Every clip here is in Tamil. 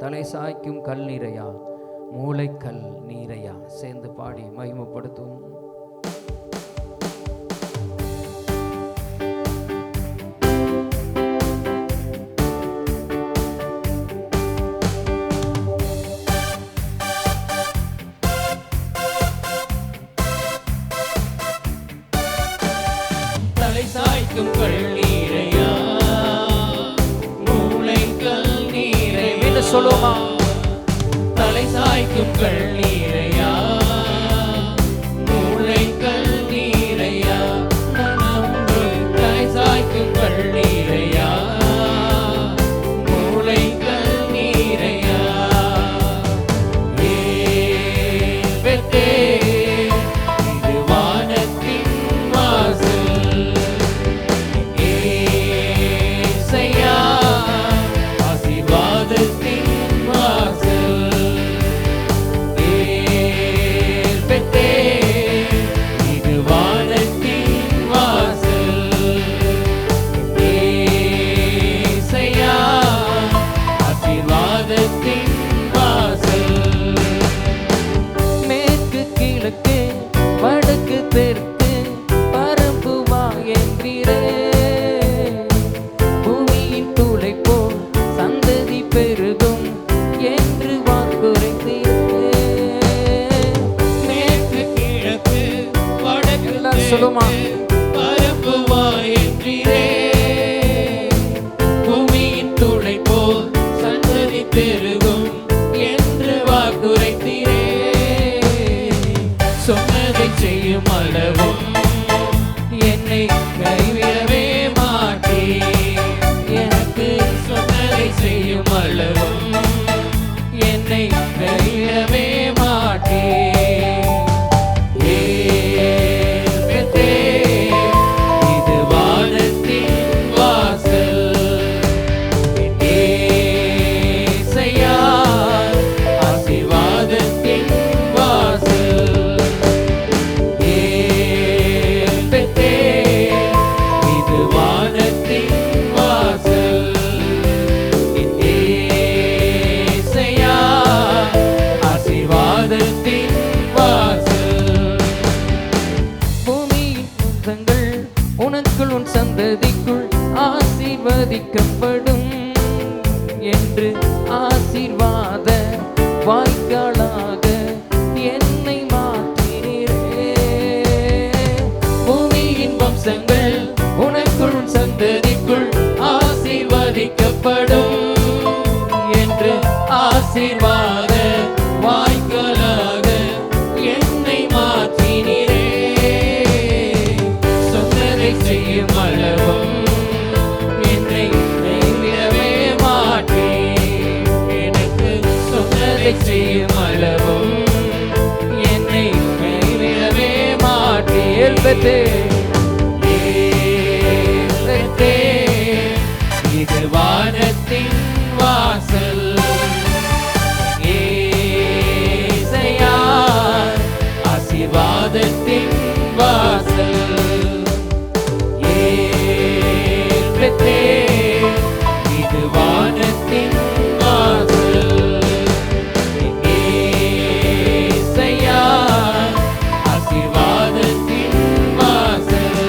தலை சாய்க்கும் கல் நீரையா, மூளைக்கல் நீரையா. சேர்ந்து பாடி மகிமைப்படுத்தும். தலை சாய்க்கும் கல் நீரையா, மூளைக்கல் நீரை. என்ன சொல்லுமா? தலை சாய்க்கும் கல் நீரையா, மூளைக்கல் நீரையா. தலை சாய்க்கும் கல் நீரையா, மூளைக்கல் நீரையா. ஏபெத்தே, இது வானத்தின் வாசல். ஏசையா, ஆசீர்வாதத்தின் வாசல். ஏபெத்தே, இது வானத்தின் வாசல். ஏசையா, ஆசீர்வாதத்தின் வாசல். மேற்கு கிழக்கு வடக்கு தெற்கு பரம்புவா என்றீரே. பூமியின் தூளை போல் சந்ததி பெருகும் என்று வாக்குரைத்தீரே. மேற்கு கிழக்கு வடக்கு எல்லாரும் சொல்லுமா? தெற்கு பரப்புவாய் என்றீரே. பூமியின் துளை போல் சந்ததி பெருகும் என்று வாக்குரைத்தீரே. சொன்னதை செய்யும் அளவும் என்னை கைவிடவே மாட்டீர். எனக்கு சொன்னதை செய்யும் அளவும் என்னை கைவிடவே மாட்டீர். ஏபெத்தே, இது வானத்தின் வாசல். ஏசையா, ஆசீர்வாதத்தின் வாசல். ஏபெத்தே, இது வானத்தின் வாசல். ஏசையா, ஆசீர்வாதத்தின் வாசல். பூமியின் சொந்தங்கள் உனக்குள் உன் சந்ததிக்குள் ஆசீர்வதிக்கப்படும் என்று ஆசீர்வாத வாய்க்காலாக என்னை மாற்றினீரே. பூமியின் வம்சங்கள் உனக்குள் உன் சந்ததிக்குள் ஆசீர்வதிக்கப்படும் என்று ஆசீர்வாத வாய்க்காலாக என்னை மாற்றினீரே. சொன்னதை செய்யும் அளவும் என்னை கைவிடவே மாட்டீர். எனக்கு சொன்னதை செய்யும் அளவும் என்னை கைவிடவே மாட்டீர். ஏற்பட்டே ஏபெத்தே, இது வானத்தின் வாசல். ஏசையா, ஆசீர்வாதத்தின் வாசல். ஏபெத்தே, இது வானத்தின் வாசல். ஏசையா, ஆசீர்வாதத்தின் வாசல்.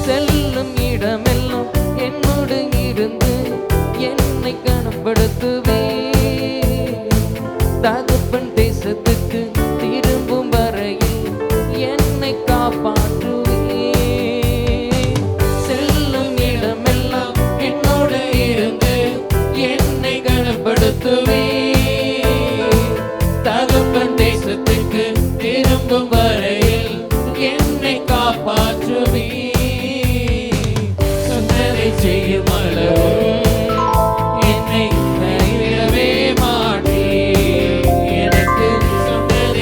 செல்லும் இடமெல்லாம் என்னோடு இருந்து என்னை கனப்படுத்துவே. தகப்பன் தேசத்துக்கு திரும்பும் வரையில் என்னை காப்பாற்றுவே. செல்லும் இடமெல்லாம் என்னோடு இருந்து என்னை கனப்படுத்துவே. தகப்பன் தேசத்துக்கு திரும்பும் வரையில் என்னை காப்பாற்றுவே. சொன்னதை செய்யும் அளவும் என்னை கைவிடவே மாட்டீர். எனக்கு சொன்னதை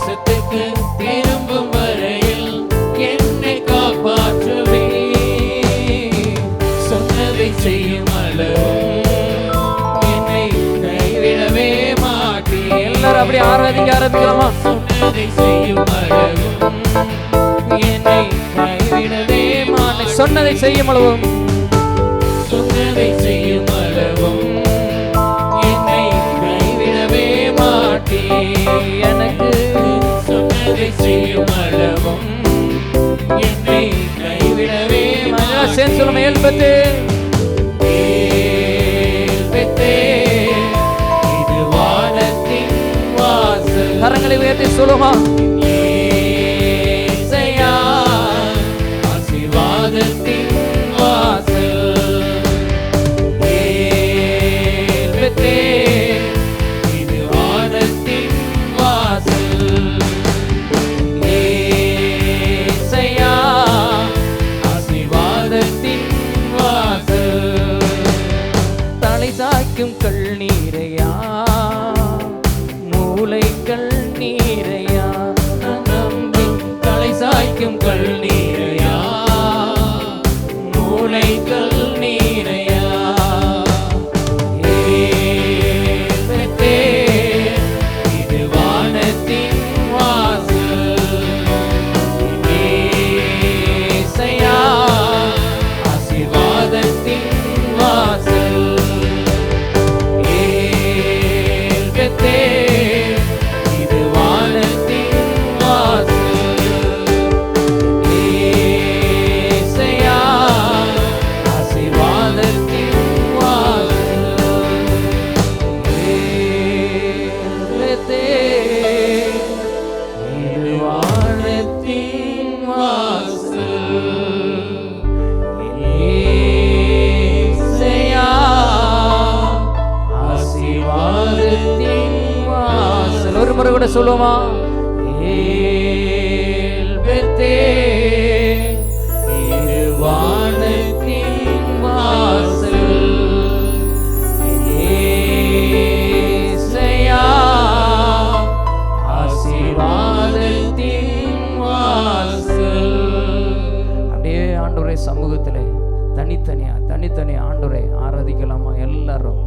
தேசத்துக்கு திரும்பும் வரையில் என்னை காப்பாற்றுவே. சொன்னதை செய்யும் அளவும் என்னை கைவிடவே மாட்டேன். எல்லாரும் அப்படி ஆராதிக்கலாமா? சொன்னதை செய்யும் அளவும் என்னை கைவிடவே மாட்டேன். சொன்னதை செய்யும் அளவும், சொன்னதை செய்யும் அளவும் என்னை கைவிடவே மாட்டேன். எனக்கு சொன்னதை செய்யும் அளவும் என்னை கைவிடவே மாட்டேன். சேர்ந்து சொல்லுமா? ஏல்பெத்தே ஏல்பெத்தே, இது வானத்தின் வாசல். கரங்களை உயர்த்தி சொல்லுமா? ஏசையா, ஆசீர்வாதத்தின் வாசல். ஏல்பெத்தே, இது வானத்தின் வாசல். ஏசையா, ஆசீர்வாதத்தின் வாசல். தலை சாய்க்கும் கண்ணீரையா, மூளை கண்ணீரையா, நம்பி தலை சாய்க்கும் கண்ணீரையா, மூளை கண்ணீரையா. ஏல்பெத்தே, இது வானத்தின் வாசல். ஏசையா, ஆசீர்வாதத்தின் வாசல். ஏல்பெத்தே, இது வானத்தின் வாசல். ஏசையா, ஆசீர்வாதத்தின் வாசல். ஏல்பெத்தே, இது வானத்தின் வாசல். ஏசையா, ஆசீர்வாதத்தின் வாசல். ஒரு முறை கூட சொல்லுவோமா? ஏல்பெத்தே, இது வானத்தின் வாசல். ஏசையா, ஆசீர்வாதத்தின் வாசல். அப்படியே ஆண்டவரே சமூகத்திலே தனித்தனியா ஆண்டவரை ஆராதிக்கலாமா? எல்லாரும்